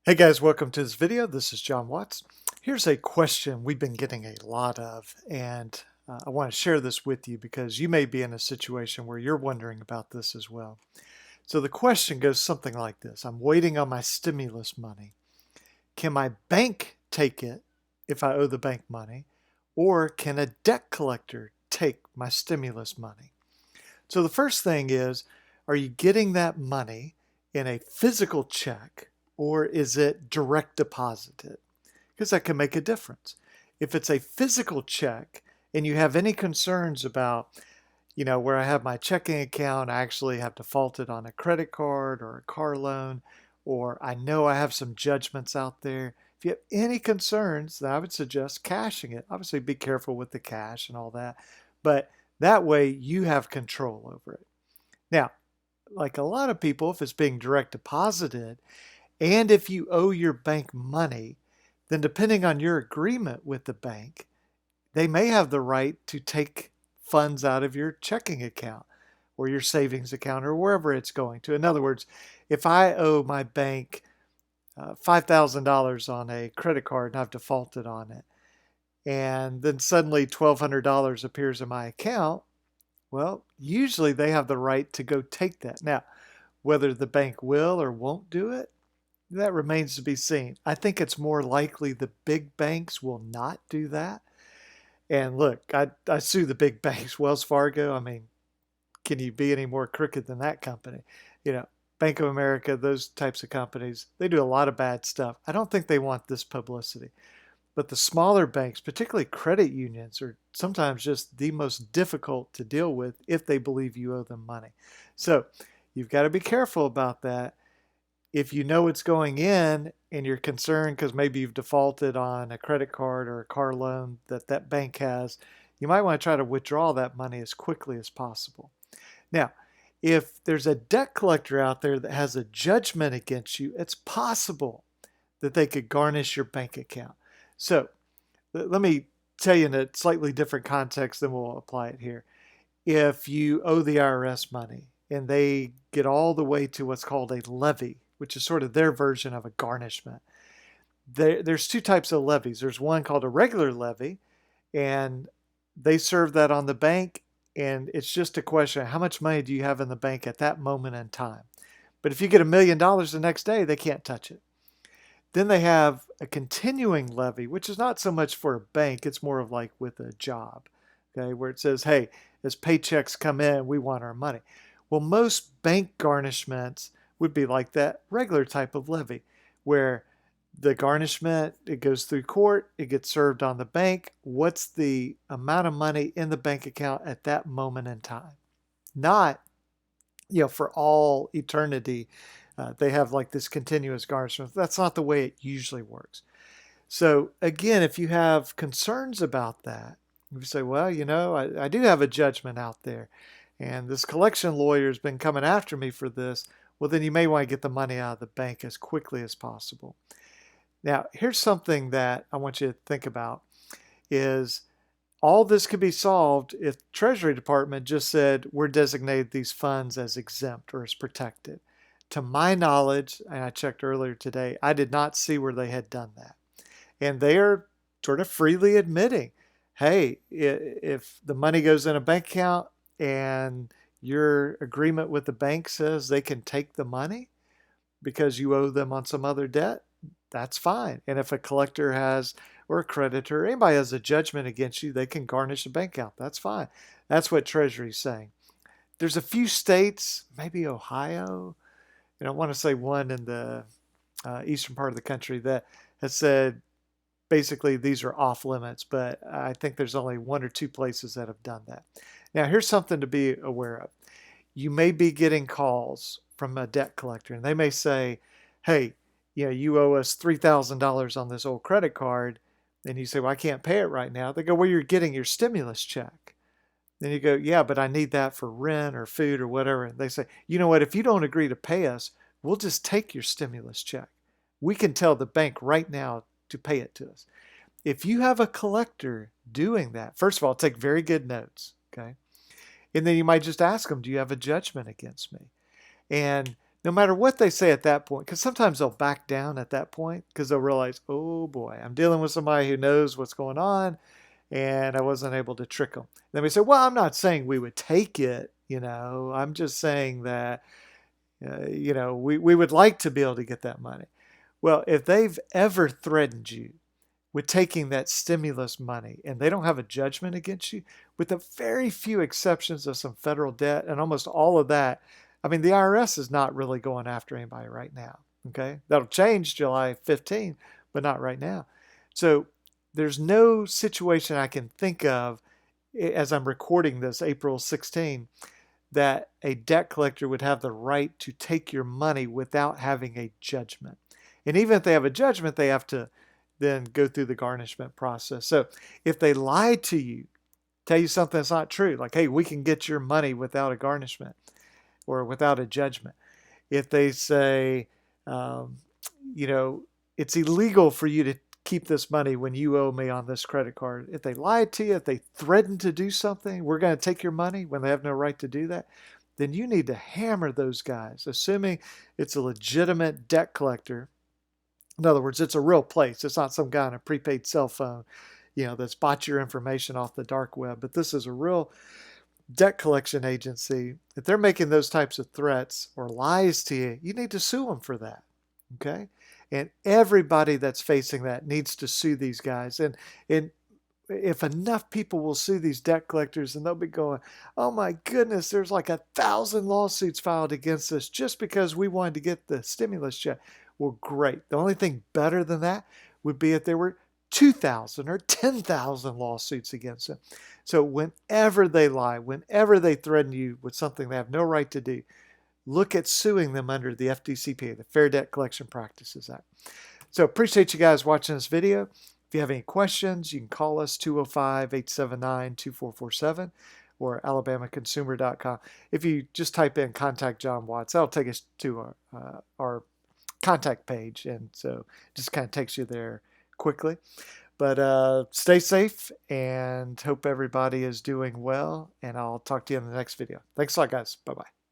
Hey guys, welcome to this video. This is John Watts. Here's a question we've been getting a lot of, and I want to share this with you because you may be in a situation where you're wondering about this as well. So the question goes something like this. I'm waiting on my stimulus money. Can my bank take it if I owe the bank money, or can a debt collector take my stimulus money? So the first thing is, are you getting that money in a physical check or is it direct deposited? Because that can make a difference. If it's a physical check and you have any concerns about, where I have my checking account, I actually have defaulted on a credit card or a car loan, or I know I have some judgments out there. If you have any concerns, then I would suggest cashing it. Obviously, be careful with the cash and all that, but that way you have control over it. Now, like a lot of people, if it's being direct deposited and if you owe your bank money, then depending on your agreement with the bank, they may have the right to take funds out of your checking account or your savings account or wherever it's going to. In other words, if I owe my bank $5,000 on a credit card and I've defaulted on it, and then suddenly $1,200 appears in my account, well, usually they have the right to go take that. Now, whether the bank will or won't do it, that remains to be seen. I think it's more likely the big banks will not do that. And look, I sue the big banks, Wells Fargo. I mean, can you be any more crooked than that company? You know, Bank of America, those types of companies, they do a lot of bad stuff. I don't think they want this publicity. But the smaller banks, particularly credit unions, are sometimes just the most difficult to deal with if they believe you owe them money. So you've got to be careful about that. If you know it's going in and you're concerned because maybe you've defaulted on a credit card or a car loan that that bank has, you might want to try to withdraw that money as quickly as possible. Now, if there's a debt collector out there that has a judgment against you, it's possible that they could garnish your bank account. So let me tell you in a slightly different context, then we'll apply it here. If you owe the IRS money and they get all the way to what's called a levy, which is sort of their version of a garnishment, there's two types of levies. There's one called a regular levy, and they serve that on the bank, and it's just a question of how much money do you have in the bank at that moment in time. But if you get $1 million the next day, they can't touch it. Then they have a continuing levy, which is not so much for a bank, it's more of like with a job, okay, where it says, hey, as paychecks come in, we want our money. Well, most bank garnishments would be like that regular type of levy, where the garnishment, it goes through court, it gets served on the bank. What's the amount of money in the bank account at that moment in time? Not, for all eternity. They have like this continuous garnishment. That's not the way it usually works. So again, if you have concerns about that, if you say, well, I do have a judgment out there and this collection lawyer has been coming after me for this, well, then you may want to get the money out of the bank as quickly as possible. Now, here's something that I want you to think about is all this could be solved if the Treasury Department just said, we're designated these funds as exempt or as protected. To my knowledge, and I checked earlier today, I did not see where they had done that. And they are sort of freely admitting, hey, if the money goes in a bank account and your agreement with the bank says they can take the money because you owe them on some other debt, that's fine. And if a collector has, or a creditor, anybody has a judgment against you, they can garnish a bank account. That's fine. That's what Treasury is saying. There's a few states, maybe Ohio, I want to say one in the eastern part of the country that has said basically these are off limits, but I think there's only one or two places that have done that. Now, here's something to be aware of. You may be getting calls from a debt collector, and they may say, hey, you owe us $3,000 on this old credit card, and you say, well, I can't pay it right now. They go, well, you're getting your stimulus check. Then you go, yeah, but I need that for rent or food or whatever. And they say, you know what, if you don't agree to pay us, we'll just take your stimulus check. We can tell the bank right now to pay it to us. If you have a collector doing that, first of all, take very good notes, okay? And then you might just ask them, do you have a judgment against me? And no matter what they say at that point, because sometimes they'll back down at that point because they'll realize, oh boy, I'm dealing with somebody who knows what's going on and I wasn't able to trick them. Then we say, well, I'm not saying we would take it, I'm just saying that, we would like to be able to get that money. Well, if they've ever threatened you with taking that stimulus money and they don't have a judgment against you, with the very few exceptions of some federal debt and almost all of that, I mean, the IRS is not really going after anybody right now. Okay. That'll change July 15th, but not right now. So there's no situation I can think of as I'm recording this, April 16, that a debt collector would have the right to take your money without having a judgment. And even if they have a judgment, they have to then go through the garnishment process. So if they lie to you, tell you something that's not true, like, hey, we can get your money without a garnishment or without a judgment. If they say, it's illegal for you to keep this money when you owe me on this credit card. If they lied to you, if they threaten to do something, we're going to take your money when they have no right to do that, then you need to hammer those guys, assuming it's a legitimate debt collector. In other words, it's a real place. It's not some guy on a prepaid cell phone, that's bought your information off the dark web. But this is a real debt collection agency. If they're making those types of threats or lies to you, you need to sue them for that. Okay? And everybody that's facing that needs to sue these guys. And if enough people will sue these debt collectors, and they'll be going, oh my goodness, there's like 1,000 lawsuits filed against us just because we wanted to get the stimulus check. Well, great. The only thing better than that would be if there were 2,000 or 10,000 lawsuits against them. So whenever they lie, whenever they threaten you with something they have no right to do, look at suing them under the FDCPA, the Fair Debt Collection Practices Act. So appreciate you guys watching this video. If you have any questions, you can call us 205-879-2447 or alabamaconsumer.com. If you just type in Contact John Watts, that'll take us to our contact page. And so it just kind of takes you there quickly. But stay safe and hope everybody is doing well. And I'll talk to you in the next video. Thanks a lot, guys. Bye-bye.